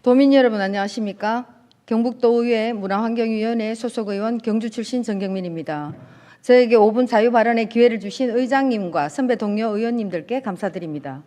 도민 여러분 안녕하십니까? 경북도의회 문화환경위원회 소속 의원 경주 출신 정경민입니다. 저에게 5분 자유 발언의 기회를 주신 의장님과 선배 동료 의원님들께 감사드립니다.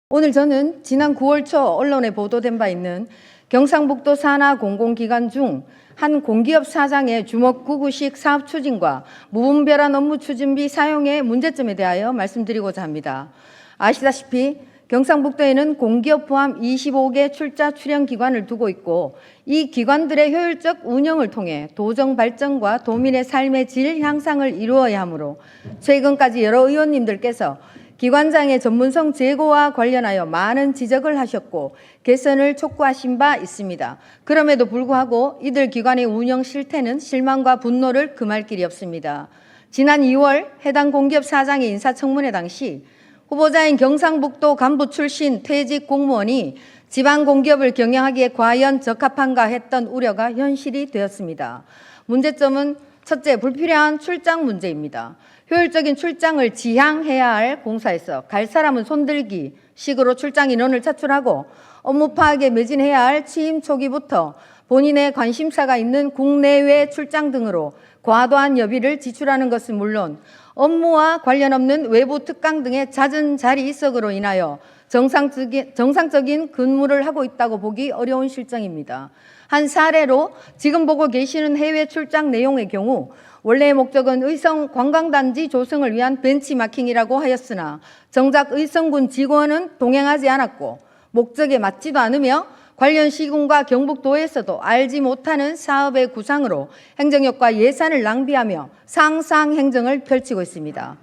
오늘 저는 지난 9월 초 언론에 보도된 바 있는 경상북도 산하 공공기관 중 한 공기업 사장의 주먹구구식 사업 추진과 무분별한 업무 추진비 사용의 문제점에 대하여 말씀드리고자 합니다. 아시다시피 경상북도에는 공기업 포함 25개 출자 출연 기관을 두고 있고 이 기관들의 효율적 운영을 통해 도정 발전과 도민의 삶의 질 향상을 이루어야 하므로 최근까지 여러 의원님들께서 기관장의 전문성 제고와 관련하여 많은 지적을 하셨고 개선을 촉구하신 바 있습니다. 그럼에도 불구하고 이들 기관의 운영 실태는 실망과 분노를 금할 길이 없습니다. 지난 2월 해당 공기업 사장의 인사청문회 당시 후보자인 경상북도 간부 출신 퇴직 공무원이 지방공기업을 경영하기에 과연 적합한가 했던 우려가 현실이 되었습니다. 문제점은 첫째, 불필요한 출장 문제입니다. 효율적인 출장을 지향해야 할 공사에서 갈 사람은 손들기 식으로 출장 인원을 차출하고 업무 파악에 매진해야 할 취임 초기부터 본인의 관심사가 있는 국내외 출장 등으로 과도한 여비를 지출하는 것은 물론 업무와 관련 없는 외부 특강 등의 잦은 자리 이석으로 인하여 정상적인 근무를 하고 있다고 보기 어려운 실정입니다. 한 사례로 지금 보고 계시는 해외 출장 내용의 경우 원래의 목적은 의성 관광단지 조성을 위한 벤치마킹이라고 하였으나 정작 의성군 직원은 동행하지 않았고 목적에 맞지도 않으며 관련 시군과 경북도에서도 알지 못하는 사업의 구상으로 행정력과 예산을 낭비하며 상상행정을 펼치고 있습니다.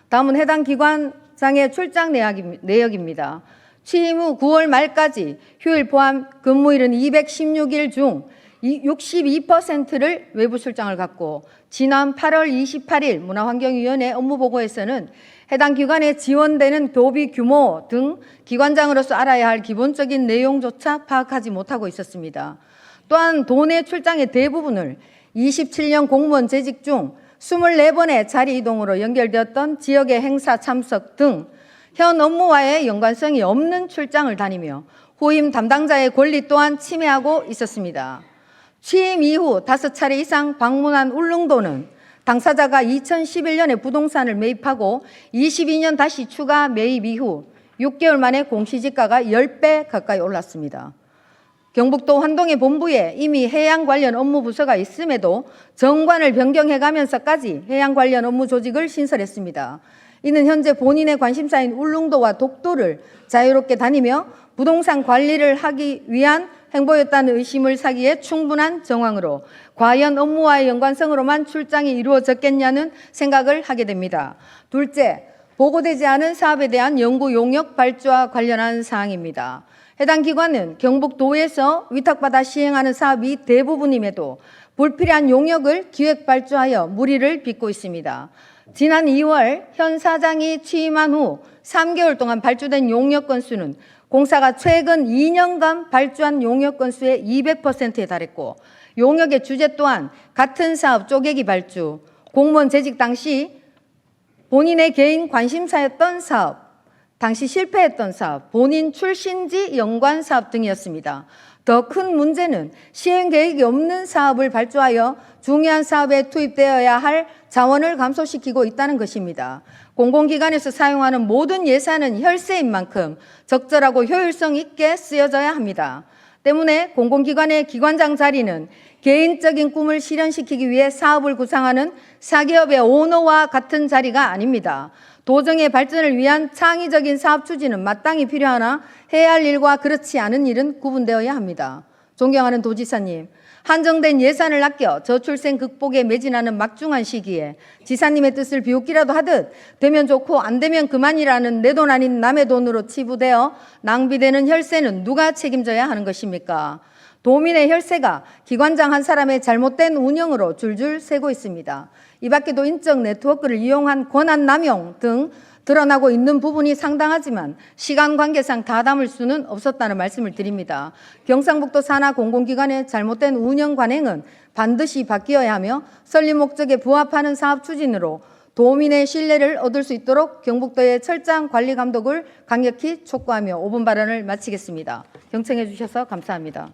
다음은 해당 기관장의 출장 내역입니다. 취임 후 9월 말까지 휴일 포함 근무일은 216일 중 62%를 외부 출장을 갔고 지난 8월 28일 문화환경위원회 업무보고에서는 해당 기관에 지원되는 교비 규모 등 기관장으로서 알아야 할 기본적인 내용조차 파악하지 못하고 있었습니다. 또한 도내 출장의 대부분을 27년 공무원 재직 중 24번의 자리 이동으로 연결되었던 지역의 행사 참석 등 현 업무와의 연관성이 없는 출장을 다니며 후임 담당자의 권리 또한 침해하고 있었습니다. 취임 이후 5차례 이상 방문한 울릉도는 당사자가 2011년에 부동산을 매입하고 22년 다시 추가 매입 이후 6개월 만에 공시지가가 10배 가까이 올랐습니다. 경북도 환동의 본부에 이미 해양 관련 업무 부서가 있음에도 정관을 변경해가면서까지 해양 관련 업무 조직을 신설했습니다. 이는 현재 본인의 관심사인 울릉도와 독도를 자유롭게 다니며 부동산 관리를 하기 위한 행보였다는 의심을 사기에 충분한 정황으로 과연 업무와의 연관성으로만 출장이 이루어졌겠냐는 생각을 하게 됩니다. 둘째, 보고되지 않은 사업에 대한 연구 용역 발주와 관련한 사항입니다. 해당 기관은 경북도에서 위탁받아 시행하는 사업이 대부분임에도 불필요한 용역을 기획 발주하여 무리를 빚고 있습니다. 지난 2월 현 사장이 취임한 후 3개월 동안 발주된 용역 건수는 공사가 최근 2년간 발주한 용역 건수의 200%에 달했고 용역의 주제 또한 같은 사업 쪼개기 발주, 공무원 재직 당시 본인의 개인 관심사였던 사업, 당시 실패했던 사업, 본인 출신지 연관 사업 등이었습니다. 더 큰 문제는 시행 계획이 없는 사업을 발주하여 중요한 사업에 투입되어야 할 자원을 감소시키고 있다는 것입니다. 공공기관에서 사용하는 모든 예산은 혈세인 만큼 적절하고 효율성 있게 쓰여져야 합니다. 때문에 공공기관의 기관장 자리는 개인적인 꿈을 실현시키기 위해 사업을 구상하는 사기업의 오너와 같은 자리가 아닙니다. 도정의 발전을 위한 창의적인 사업 추진은 마땅히 필요하나 해야 할 일과 그렇지 않은 일은 구분되어야 합니다. 존경하는 도지사님, 한정된 예산을 아껴 저출생 극복에 매진하는 막중한 시기에 지사님의 뜻을 비웃기라도 하듯 되면 좋고 안 되면 그만이라는 내 돈 아닌 남의 돈으로 치부되어 낭비되는 혈세는 누가 책임져야 하는 것입니까? 도민의 혈세가 기관장 한 사람의 잘못된 운영으로 줄줄 새고 있습니다. 이 밖에도 인적 네트워크를 이용한 권한 남용 등 드러나고 있는 부분이 상당하지만 시간 관계상 다 담을 수는 없었다는 말씀을 드립니다. 경상북도 산하 공공기관의 잘못된 운영 관행은 반드시 바뀌어야 하며 설립 목적에 부합하는 사업 추진으로 도민의 신뢰를 얻을 수 있도록 경북도의 철저한 관리 감독을 강력히 촉구하며 5분 발언을 마치겠습니다. 경청해 주셔서 감사합니다.